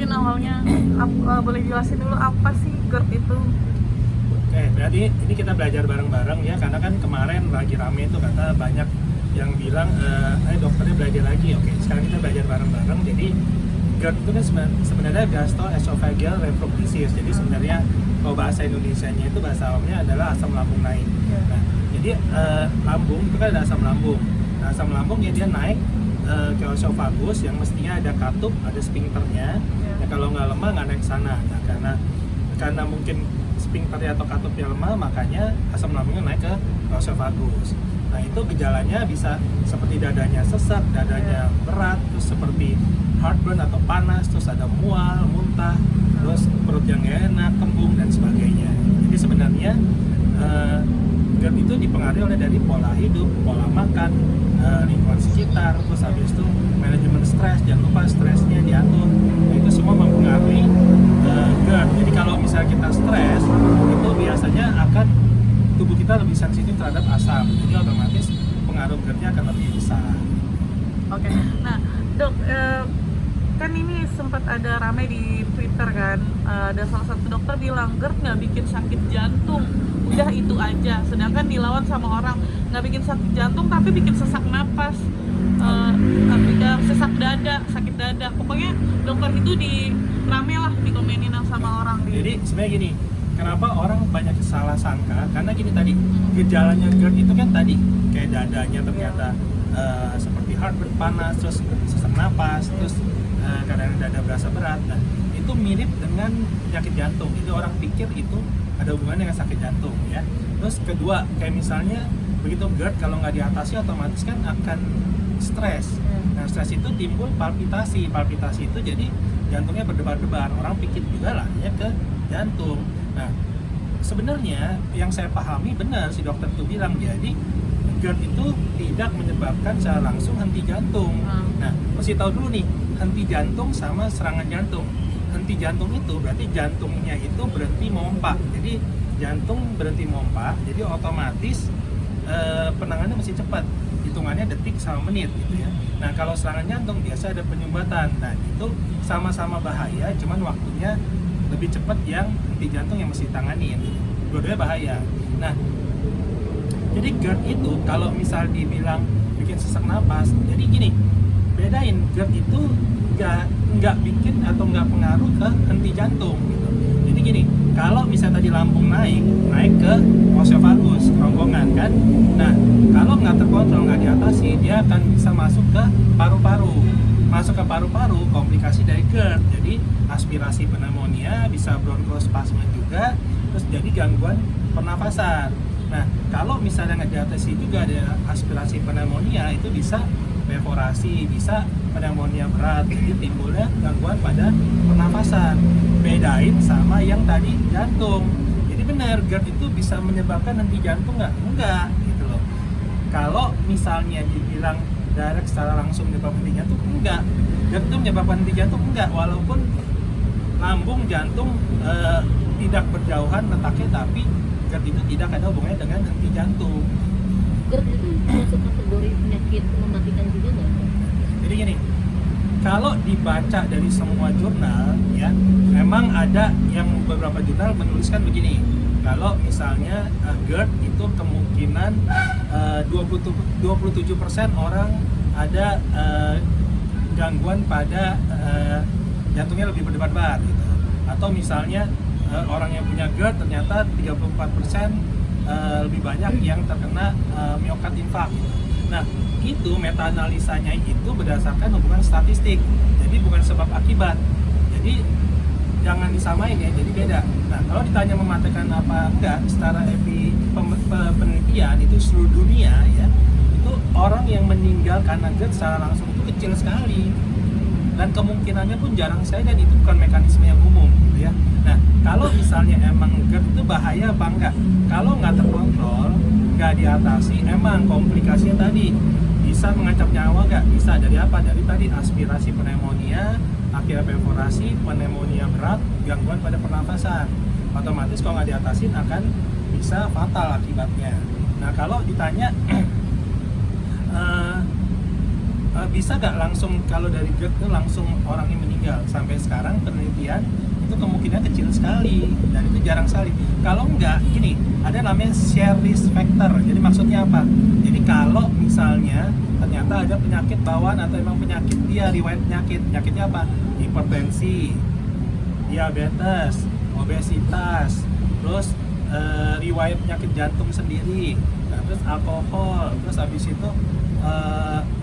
mungkin awalnya boleh jelasin dulu apa sih GERD itu? Oke, berarti ini kita belajar bareng-bareng ya, karena kan kemarin lagi rame itu kata banyak yang bilang, dokternya belajar lagi. Oke, sekarang kita belajar bareng-bareng. Jadi GERD itu kan sebenarnya gastroesophageal reflux disease. Jadi sebenarnya kalau bahasa Indonesianya itu bahasa awamnya adalah asam lambung naik. Nah, jadi lambung itu kan ada asam lambung. Nah, asam lambung ya dia naik ke esophagus yang mestinya ada katup, ada sphincternya. Ya, kalau nggak lemah nggak naik ke sana. Nah, karena mungkin sphincternya atau katupnya lemah, makanya asam lambungnya naik ke esophagus. Nah, itu gejalanya bisa seperti dadanya sesak, dadanya berat, terus seperti heartburn atau panas, terus ada mual, muntah, terus perut yang gak enak, kembung, dan sebagainya. Jadi sebenarnya GERD itu dipengaruhi oleh dari pola hidup, pola makan, lingkungan sekitar, terus habis itu manajemen stres. Jangan lupa stresnya diatur. Nah, itu semua mempengaruhi GERD. Jadi kalau misalnya kita stres, itu biasanya akan tubuh kita lebih sensitif terhadap asam. Jadi otomatis pengaruh GERD-nya akan lebih besar. Oke. Nah, Dok, kan ini sempat ada rame di Twitter kan, ada salah satu dokter bilang GERD nggak bikin sakit jantung, udah itu aja. Sedangkan dilawan sama orang nggak bikin sakit jantung tapi bikin sesak napas, sesak dada, sakit dada. Pokoknya dokter itu rame lah dikomenin sama orang. Jadi sebenarnya gini, kenapa orang banyak salah sangka? Karena gini tadi, gejalanya GERD itu kan tadi kayak dadanya ternyata seperti heartburn, panas, terus sesak napas, terus kadang dada berasa berat. Nah, itu mirip dengan penyakit jantung. Jadi orang pikir itu ada hubungannya dengan sakit jantung ya. Terus kedua, kayak misalnya begitu GERD kalau nggak diatasi otomatis kan akan stres. Nah, stres itu timbul palpitasi. Palpitasi itu jadi jantungnya berdebar-debar. Orang pikir juga lah ya ke jantung. Nah, sebenarnya yang saya pahami benar si dokter itu bilang, jadi GERD itu tidak menyebabkan secara langsung henti jantung. Nah, mesti tahu dulu nih, henti jantung sama serangan jantung. Henti jantung itu berarti jantungnya itu berhenti memompa. Jadi jantung berhenti memompa, jadi otomatis penanganannya mesti cepat. Hitungannya detik sama menit gitu ya. Nah, kalau serangan jantung biasa ada penyumbatan. Nah, itu sama-sama bahaya, cuman waktunya lebih cepat yang henti jantung yang mesti tanganin. Dua-duanya bahaya. Nah, jadi GERD itu kalau misal dibilang bikin sesak napas, jadi gini, bedain GERD itu nggak bikin atau nggak pengaruh ke henti jantung gitu. Jadi gini, kalau misalnya tadi lambung naik ke esophagus, kerongkongan kan. Nah, kalau nggak terkontrol, nggak diatasi, dia akan bisa masuk ke paru-paru. Masuk ke paru-paru, komplikasi dari GERD. Jadi aspirasi pneumonia, bisa bronkospasme juga, terus jadi gangguan pernafasan. Nah, kalau misalnya nggak diatasi juga ada aspirasi pneumonia, itu bisa perforasi, bisa pneumonia berat, jadi timbulnya gangguan pada pernafasan. Bedain sama yang tadi jantung. Jadi benar, GERD itu bisa menyebabkan henti jantung nggak? Enggak, gitu loh. Kalau misalnya dibilang direct secara langsung menyebabkan henti jantung, enggak. GERD itu menyebabkan henti jantung, enggak. Walaupun lambung jantung tidak berjauhan letaknya, tapi GERD itu tidak ada hubungannya dengan henti jantung. GERD itu masuk kategori penyakit mematikan juga nggak? Jadi gini, kalau dibaca dari semua jurnal ya, memang ada yang beberapa jurnal menuliskan begini. Kalau misalnya GERD itu kemungkinan 27% orang ada gangguan pada jantungnya lebih berdebar-debar gitu. Atau misalnya orang yang punya GERD ternyata 34% lebih banyak yang terkena miokard infark gitu. Nah, itu meta-analisanya itu berdasarkan hubungan statistik, jadi bukan sebab akibat. Jadi jangan disamain ya, jadi beda. Nah, kalau ditanya mematikan apa enggak, secara penelitian itu seluruh dunia ya, itu orang yang meninggal karena GERD secara langsung itu kecil sekali, dan kemungkinannya pun jarang sekali, dan itu bukan mekanisme yang umum gitu ya. Nah, kalau misalnya emang GERD itu bahaya apa enggak, kalau nggak terkontrol, nggak diatasi, emang komplikasinya tadi bisa mengancam nyawa nggak? Bisa. Dari apa? Dari tadi aspirasi pneumonia, akhirnya perforasi, pneumonia berat, gangguan pada pernafasan. Otomatis kalau nggak diatasin akan bisa fatal akibatnya. Nah, kalau ditanya bisa nggak langsung kalau dari GERD itu langsung orangnya meninggal? Sampai sekarang penelitian itu kemungkinan kecil sekali dan itu jarang sekali. Kalau enggak, gini, ada namanya share risk factor. Jadi maksudnya apa? Jadi kalau misalnya ternyata ada penyakit bawaan atau emang penyakit dia riwayat penyakitnya apa? Hipertensi, diabetes, obesitas, terus riwayat penyakit jantung sendiri, nah, terus alkohol, terus habis itu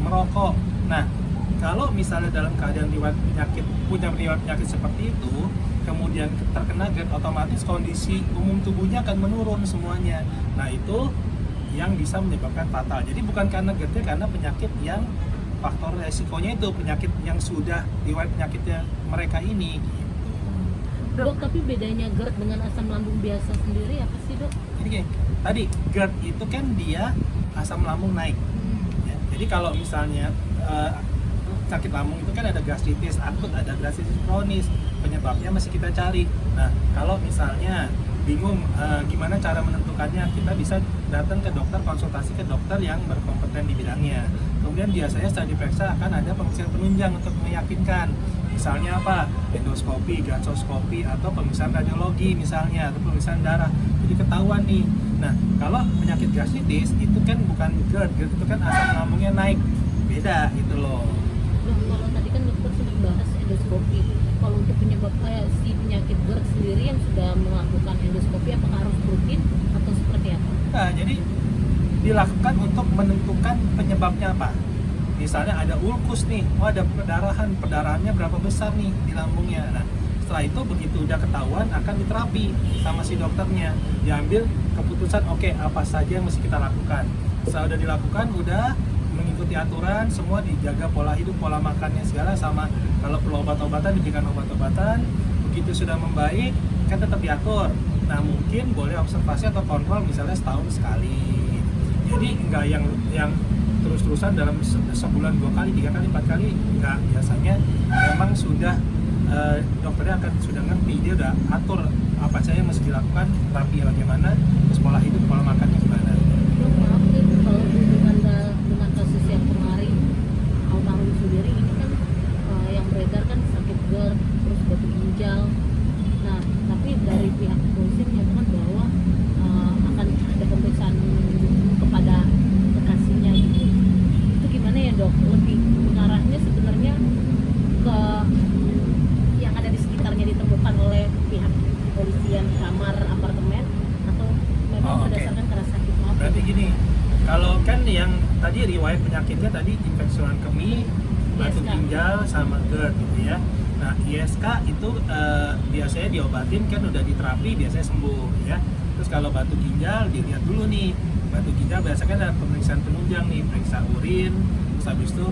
merokok. Nah, kalau misalnya dalam keadaan punya riwayat penyakit seperti itu, kemudian terkena GERD, otomatis kondisi umum tubuhnya akan menurun semuanya. Nah, itu yang bisa menyebabkan fatal. Jadi bukan karena GERD, karena penyakit yang faktor resikonya itu penyakit yang sudah riwayat penyakitnya mereka ini. Dok, tapi bedanya GERD dengan asam lambung biasa sendiri apa sih, Dok? Jadi gini, tadi GERD itu kan dia asam lambung naik. Ya, jadi kalau misalnya sakit lambung itu kan ada gastritis akut, ada gastritis kronis, penyebabnya masih kita cari. Nah, kalau misalnya bingung gimana cara menentukannya, kita bisa datang ke dokter, konsultasi ke dokter yang berkompeten di bidangnya. Kemudian biasanya setelah diperiksa akan ada pemeriksaan penunjang untuk meyakinkan. Misalnya apa? Endoskopi, gastroskopi, atau pemeriksaan radiologi misalnya, atau pemeriksaan darah. Jadi ketahuan nih. Nah, kalau penyakit gastritis itu kan bukan GERD, GERD itu kan asam lambungnya naik. Beda gitu loh. Dok, kalau tadi kan dokter sudah bahas endoskopi. Kalau untuk penyebab si penyakit GERD sendiri yang sudah melakukan endoskopi, apakah harus rutin atau seperti apa? Nah, jadi dilakukan untuk menentukan penyebabnya apa. Misalnya ada ulkus nih, ada perdarahannya berapa besar nih di lambungnya. Nah, setelah itu begitu udah ketahuan akan diterapi sama si dokternya. Diambil keputusan, oke, apa saja yang mesti kita lakukan. Setelah udah dilakukan, udah mengikuti aturan, semua dijaga pola hidup, pola makannya segala sama. Kalau perlu obat-obatan diberikan obat-obatan. Begitu sudah membaik, kan tetap diatur. Nah, mungkin boleh observasi atau kontrol misalnya setahun sekali. Jadi enggak yang terus-terusan dalam sebulan 2 kali, 3 kali, 4 kali, enggak. Biasanya memang sudah dokternya akan sudah ngerti, dia udah atur apa saja yang mesti dilakukan, terapi bagaimana, terus pola hidup, pola makannya gimana. Dok, maaf nih, kalau dengan kasus yang kemarin almarhum sendiri ini kan yang beredar kan sakit GERD, terus batu ginjal. Nah, tapi dari pihak kepolisian menyatakan bahwa akan ada pemeriksaan kepada kekasihnya gitu. Itu gimana ya, Dok? Lebih mengarahnya sebenarnya ke yang ada di sekitarnya ditemukan oleh pihak kepolisian, kamar, apartemen, atau memang berdasarkan karena sakit maaf? Berarti gini, kalau kan yang tadi riwayat penyakitnya tadi infeksi saluran kemih, batu ISK. ginjal sama GERD gitu ya. Nah, ISK itu biasanya diobatin kan udah diterapi biasanya sembuh ya. Terus kalau batu ginjal dilihat dulu nih. Batu ginjal biasanya ada pemeriksaan penunjang nih, periksa urin, terus habis itu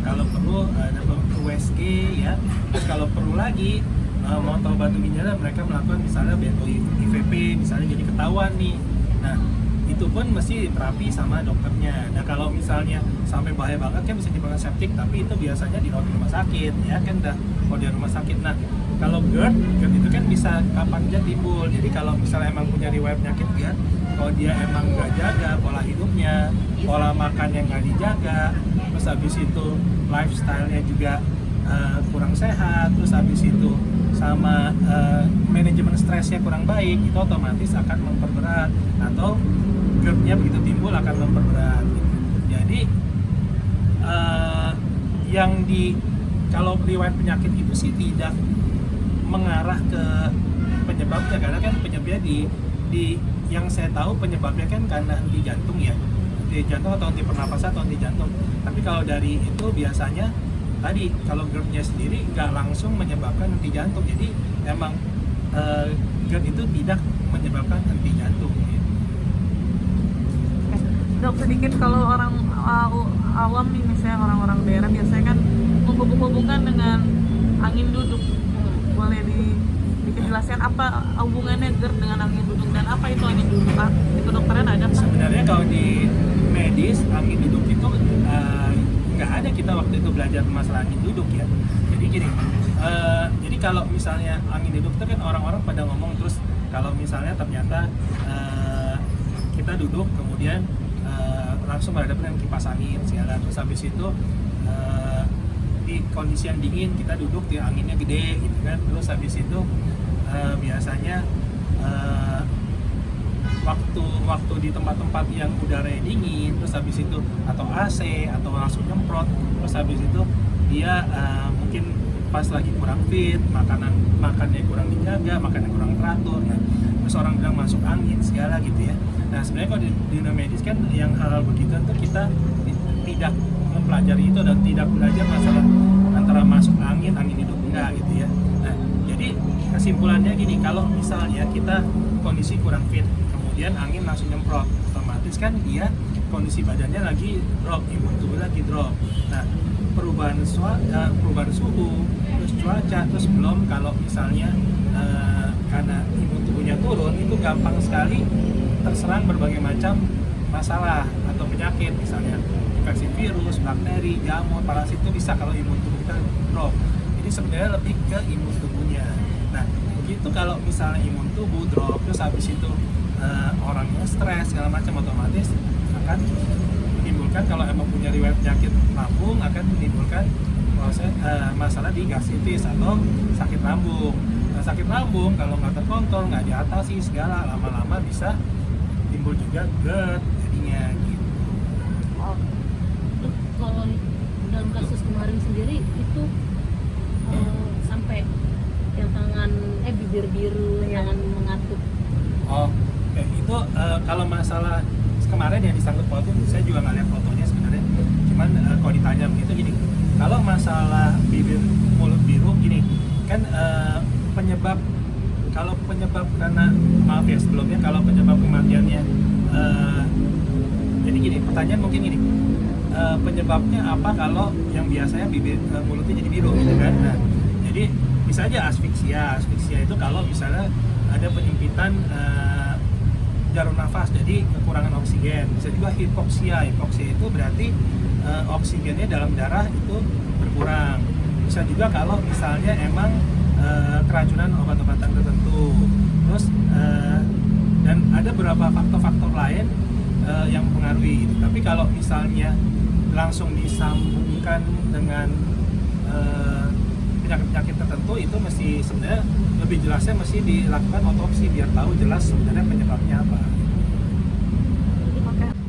kalau perlu ada USG ya. Terus kalau perlu lagi mau tahu batu ginjal, mereka melakukan misalnya BOIVP misalnya, jadi ketahuan nih. Nah, itu pun mesti terapi sama dokternya. Nah, kalau misalnya sampai bahaya banget kan bisa dipakai septik, tapi itu biasanya di rumah sakit ya kan, dah kalau di rumah sakit. Nah, kalau GERD itu kan bisa kapan aja timbul. Jadi kalau misalnya emang punya riwayat penyakit GERD, kalau dia emang nggak jaga pola hidupnya, pola makannya nggak dijaga, terus habis itu lifestyle-nya juga kurang sehat, terus habis itu sama manajemen stresnya kurang baik, itu otomatis akan memperberat, atau GERD-nya begitu timbul akan memperberat gitu. Jadi kalau riwayat penyakit itu sih tidak mengarah ke penyebabnya, karena kan penyebabnya di yang saya tahu penyebabnya kan karena henti jantung ya, henti jantung atau henti pernapasan atau henti jantung. Tapi kalau dari itu biasanya tadi kalau GERD-nya sendiri nggak langsung menyebabkan henti jantung, jadi emang GERD itu tidak menyebabkan henti jantung gitu. Dok, sedikit kalau orang awam nih, misalnya orang-orang daerah biasanya kan menghubung-hubungkan dengan angin duduk. Boleh dijelaskan apa hubungannya GERD dengan angin duduk, dan apa itu angin duduk? Di kedokteran ada kan? Sebenarnya kalau di medis angin duduk itu nggak ada, kita waktu itu belajar masalah angin duduk ya. Jadi gini, jadi kalau misalnya angin duduk itu kan orang-orang pada ngomong, terus kalau misalnya ternyata kita duduk kemudian langsung berhadapan dengan kipas angin segala, terus habis itu di kondisi yang dingin kita duduk di anginnya gede gitu kan, terus habis itu biasanya waktu di tempat-tempat yang udaranya dingin, terus habis itu atau AC atau langsung nyemprot, terus habis itu dia mungkin pas lagi kurang fit, makannya kurang dijaga, makannya kurang teratur, nah terus orang bilang masuk angin segala gitu ya. Nah sebenarnya kalau di dunia medis kan yang hal-hal begitu itu kita tidak mempelajari itu dan tidak belajar masalah antara masuk angin hidup enggak gitu ya. Nah jadi kesimpulannya gini, kalau misalnya kita kondisi kurang fit, kemudian angin langsung nyemprot, otomatis kan dia kondisi badannya lagi drop, imun tubuh lagi drop. Nah perubahan suhu, terus cuaca, terus belum kalau misalnya karena imun tubuhnya turun, itu gampang sekali terserang berbagai macam masalah atau penyakit, misalnya infeksi virus, bakteri, jamur, parasit itu bisa kalau imun tubuh kita drop. Jadi sebenarnya lebih ke imun tubuhnya. Nah begitu kalau misalnya imun tubuh drop, terus habis itu orangnya stres segala macam, otomatis akan menimbulkan, kalau emang punya riwayat penyakit lambung, akan menimbulkan proses masalah di gastritis atau sakit lambung. Nah, sakit lambung kalau nggak terkontrol, nggak diatasi segala, lama-lama bisa timbul juga GERD jadinya gitu. Oh, kalau dalam kasus kemarin sendiri itu sampai yang tangan bibir biru, tangan mengatuk. Oh, oke. Itu kalau masalah kemarin yang disangkut pautin, saya juga nggak lihat fotonya sebenarnya. Cuman kalau ditanya begitu gini, kalau masalah bibir mulut biru gini, kan penyebab karena, maaf ya sebelumnya, kalau penyebab kematiannya jadi gini, pertanyaan mungkin gini, penyebabnya apa kalau yang biasanya bibir mulutnya jadi biru gitu kan. Nah jadi bisa aja asfiksia itu kalau misalnya ada penyempitan jarum nafas, jadi kekurangan oksigen. Bisa juga hipoksia itu berarti oksigennya dalam darah itu berkurang. Bisa juga kalau misalnya emang keracunan obat-obatan tertentu, terus dan ada beberapa faktor-faktor lain yang mempengaruhi gitu. Tapi kalau misalnya langsung disambungkan dengan penyakit-penyakit tertentu, itu mesti sebenarnya lebih jelasnya mesti dilakukan otopsi biar tahu jelas sebenarnya penyebabnya apa.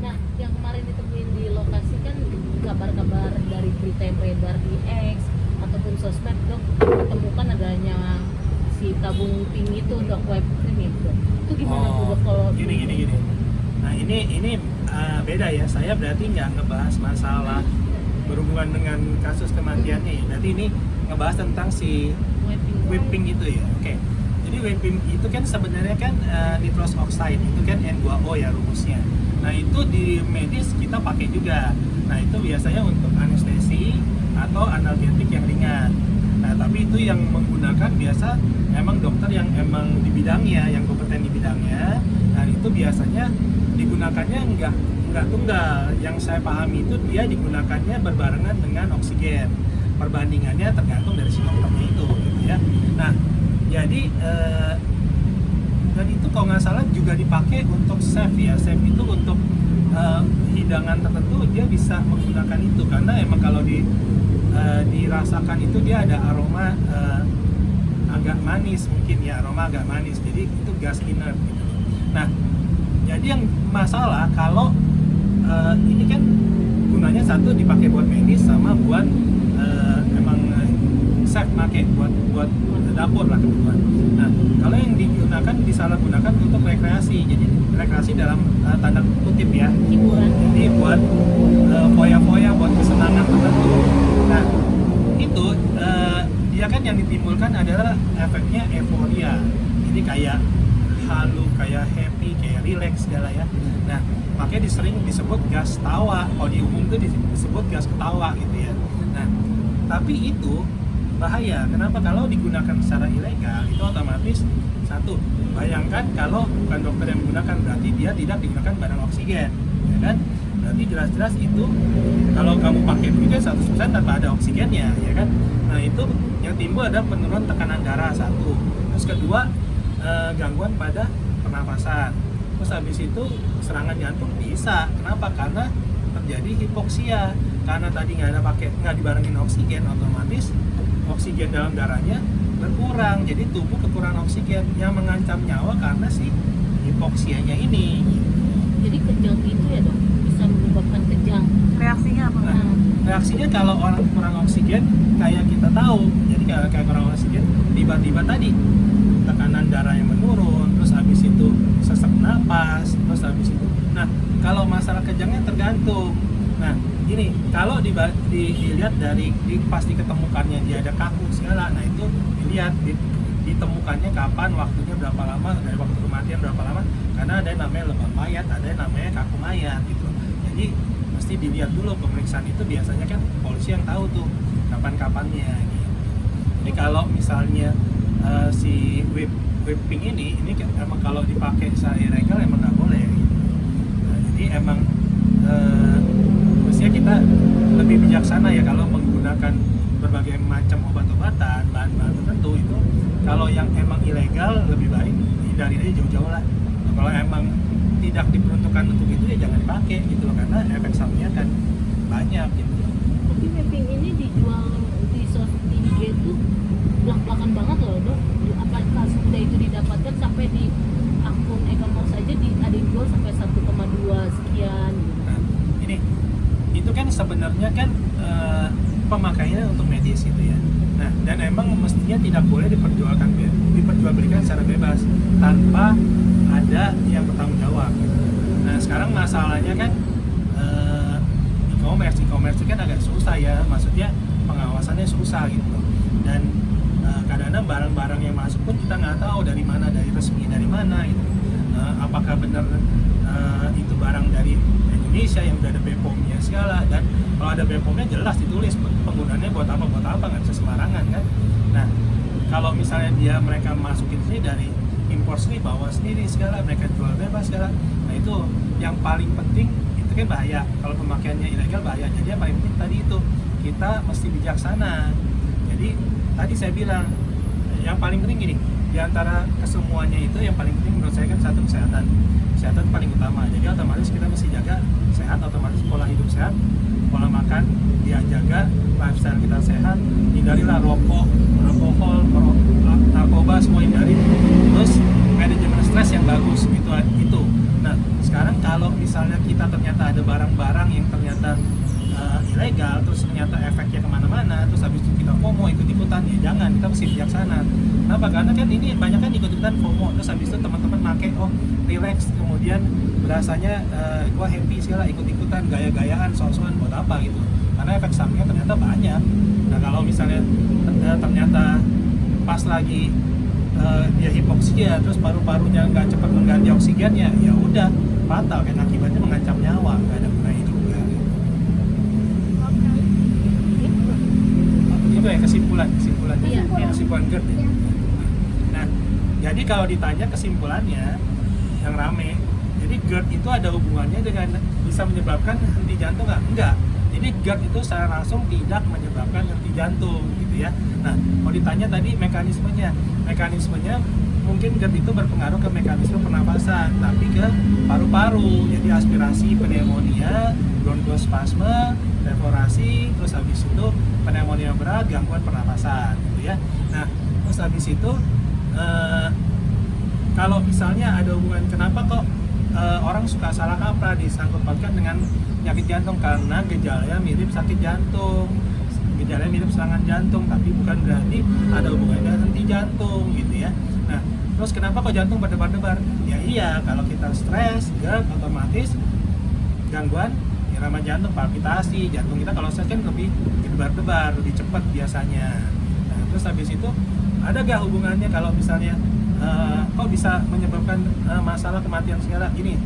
Nah, yang kemarin ditemuin di lokasi kan kabar-kabar dari berita yang beredar di X ataupun sosmed, dok, ditemukan adanya si tabung pink itu, dok, web cream itu. Itu gimana tuh, dok, kalau gini. Nah ini beda ya. Saya berarti nggak ngebahas masalah berhubungan dengan kasus kematiannya ya. Berarti ini ngebahas tentang si whipping itu ya. Oke. Jadi whipping itu kan sebenarnya kan nitrous oxide itu kan N2O ya rumusnya. Nah itu di medis kita pakai juga. Nah itu biasanya untuk anestesi atau analgetik yang ringan. Nah tapi itu yang menggunakan biasa emang dokter yang emang di bidangnya, yang kompeten di bidangnya. Nah itu biasanya digunakannya nggak tunggal. Yang saya pahami itu dia digunakannya berbarengan dengan oksigen. Perbandingannya tergantung dari si dokternya itu gitu ya. Nah jadi dan itu kalau nggak salah juga dipakai untuk chef ya. Chef itu untuk hidangan tertentu dia bisa menggunakan itu, karena emang kalau dirasakan itu dia ada aroma agak manis, mungkin ya, aroma agak manis, jadi itu gas inert gitu. Nah jadi yang masalah kalau ini kan gunanya satu dipakai buat medis sama buat emang chef pakai buat dapur lah kebetulan. Nah kalau yang digunakan disalahgunakan untuk rekreasi, jadi rekreasi dalam tanda kutip ya, hiburan. jadi buat foya-foya, buat kesenangan tertentu. Nah itu dia kan yang ditimbulkan adalah efeknya euforia, jadi kayak halu, kayak happy, kayak relax segala ya. Nah makanya sering disebut gas tawa, kalau di umum itu disebut gas ketawa gitu ya. Nah tapi itu bahaya. Kenapa? Kalau digunakan secara ilegal itu otomatis satu, bayangkan kalau bukan dokter yang menggunakan, berarti dia tidak digunakan barang oksigen, ya kan? Berarti jelas-jelas itu kalau kamu pakai begitu 100% tanpa ada oksigennya, ya kan? Nah itu yang timbul ada penurunan tekanan darah satu, terus kedua gangguan pada pernafasan, terus habis itu serangan jantung bisa. Kenapa? Karena terjadi hipoksia. karena tadi nggak dibarengin oksigen, otomatis oksigen dalam darahnya berkurang, jadi tubuh kekurangan oksigen yang mengancam nyawa karena si hipoksianya ini. Jadi kejang itu ya dok, bisa menyebabkan kejang. Reaksinya apa? Nah, reaksinya kalau orang kurang oksigen kayak kita tahu, jadi kayak kurang oksigen tiba-tiba tadi tekanan darahnya menurun, terus habis itu sesak napas, terus habis itu. Nah, kalau masalah kejangnya tergantung. Nah, ini kalau dilihat dari pas diketemukannya dia ada kaku segala, nah itu dilihat ditemukannya kapan, waktunya berapa lama, dari waktu kematian berapa lama, karena ada yang namanya lebam mayat, ada yang namanya kaku mayat gitu. Jadi mesti dilihat dulu, pemeriksaan itu biasanya kan polisi yang tahu tuh kapan-kapannya gitu. Jadi kalau misalnya si whipping ini kan emang kalau dipakai secara ilegal emang nggak boleh gitu. Nah, jadi emang mestinya kita lebih bijaksana ya kalau menggunakan berbagai macam obat-obatan, bahan-bahan tertentu itu. Kalau yang emang ilegal lebih baik hindari aja jauh-jauh lah. Nah, kalau emang tidak diperuntukkan untuk itu ya jangan dipakai gitu loh, karena efek sampingnya kan banyak gitu. Tapi vaping ini dijual di IG itu belak-belakan banget loh dok. Apakah semudah itu didapatkan sampai di akun e-commerce saja ada yang jual sampai 1,2 sekian gitu. Nah, ini itu kan sebenarnya kan pemakaiannya untuk medis itu ya. Nah, dan emang mestinya tidak boleh diperjualbelikan secara bebas tanpa ada yang bertanggung jawab. Nah, sekarang masalahnya kan e-commerce itu kan agak susah ya, maksudnya pengawasannya susah gitu loh. Dan kadang-kadang barang-barang yang masuk pun kita nggak tahu dari mana, dari resmi dari mana gitu. Apakah benar itu barang dari Indonesia yang udah ada BPOM-nya segala, dan kalau ada BPOM-nya jelas ditulis penggunaannya buat apa nggak bisa sembarangan kan. Nah, kalau misalnya mereka masukin sini dari impor sendiri, bawa sendiri segala, mereka jual bebas segala, nah itu yang paling penting, itu kan bahaya. Kalau pemakaiannya ilegal bahaya. Jadi yang paling penting tadi itu kita mesti bijaksana. Jadi tadi saya bilang yang paling penting gini, di antara kesemuanya itu yang paling penting menurut saya kan satu, kesehatan paling utama. Jadi otomatis kita mesti jaga sehat, otomatis pola hidup sehat, pola makan dia jaga, lifestyle kita sehat, hindarilah rokok, alkohol, narkoba, semua hindari. Terus manajemen stres yang bagus itu. Nah, sekarang kalau misalnya kita ternyata ada barang-barang yang ternyata ilegal, terus ternyata efeknya kemana-mana, terus habis itu kita FOMO ikut-ikutan, ya jangan, kita mesti bijaksana. Kenapa? Karena kan ini banyak kan ikut-ikutan FOMO, terus habis itu teman-teman make, relax, kemudian berasanya gua happy segala, ikut-ikutan, gaya-gayaan, sok-sokan buat apa gitu. Karena efek sampingnya ternyata banyak. Nah, kalau misalnya ternyata pas lagi dia hipoksia, terus paru-parunya nggak cepat mengganti oksigennya, ya udah fatal, kan akibatnya mengancam nyawa, nggak ada gunanya juga. Itu ya kesimpulan Iya. kesimpulan GERD ya. Nah, jadi kalau ditanya kesimpulannya yang rame, jadi GERD itu ada hubungannya dengan bisa menyebabkan henti jantung nggak? Enggak. Jadi GERD itu secara langsung tidak menyebabkan henti jantung gitu ya. Nah, kalau ditanya tadi mekanismenya mungkin GERD itu berpengaruh ke mekanisme pernapasan, tapi ke paru-paru. Jadi aspirasi, pneumonia, bronkospasme, perforasi, terus habis itu pneumonia berat, gangguan pernapasan gitu ya. Nah, terus habis itu kalau misalnya ada hubungan, kenapa kok orang suka salah kaprah disangkut pautkan dengan penyakit jantung, karena gejalanya mirip sakit jantung, gejalanya mirip serangan jantung, tapi bukan berarti ada hubungannya dengan henti jantung gitu ya. Nah, terus kenapa kok jantung berdebar-debar? Ya iya, kalau kita stres, GERD, otomatis gangguan irama jantung, palpitasi, jantung kita kalau stres kan lebih berdebar-debar, lebih cepat biasanya. Nah, terus habis itu ada gak hubungannya kalau misalnya kok bisa menyebabkan masalah kematian segala? Gini,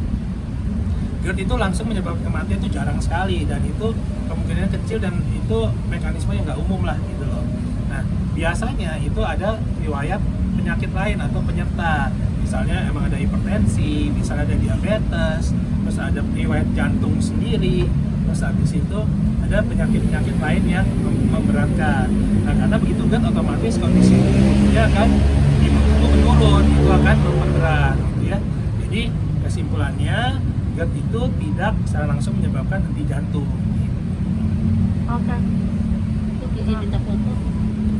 GERD itu langsung menyebabkan kematian itu jarang sekali, dan itu kemungkinannya kecil, dan itu mekanisme yang nggak umum lah gitu loh. Nah, biasanya itu ada riwayat penyakit lain atau penyerta, misalnya emang ada hipertensi, misalnya ada diabetes, terus ada riwayat jantung sendiri, terus habis itu ada penyakit-penyakit lain yang memberatkan. Nah, karena begitu GERD otomatis kondisi tubuhnya akan menurun, itu akan memperberat gitu ya. Jadi kesimpulannya GERD itu tidak secara langsung menyebabkan henti jantung. Oke. Untuk izin minta foto.